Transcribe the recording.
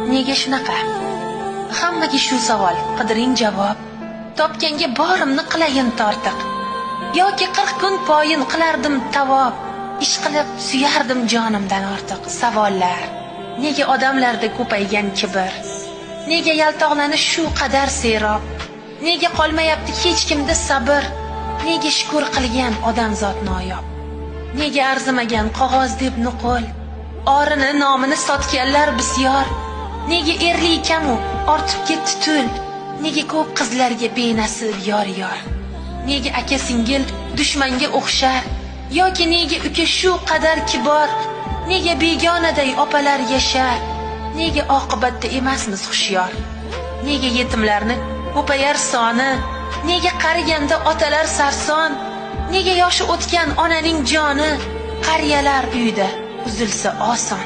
Nega shunaqa? Hammaga shu savol, qidiring javob. Topganga borimni qilayin tortiq. Yoki 40 kun poyin qilardim tavob. Ish qilib suyardim jonimdan ortiq. Savollar. Nega odamlarda ko'paygan kibr? Nega yaltoqlanish shu qadar serob? Nega qolmayapti hech kimda sabr? Nega shukr qilgan odamzod noyob? Nega arzimagan qog'oz deb nuqul? Orini nomini sotganlar bisyor. Nega erli kamu ortib ketdi tul? Nega ko'p qizlarga benasib yor-yor? Nega aka singil dushmanga o'xshar? Yoki nega uka shu qadar kibor? Nega begonaday opalar yashar? Nega oqibatda emasmiz hushyor? Nega yetimlarni ko'payar soni? Nega qariganda otalar sarson? Nega yoshi o'tgan onaning joni qariyalar uyida uzilsa oson?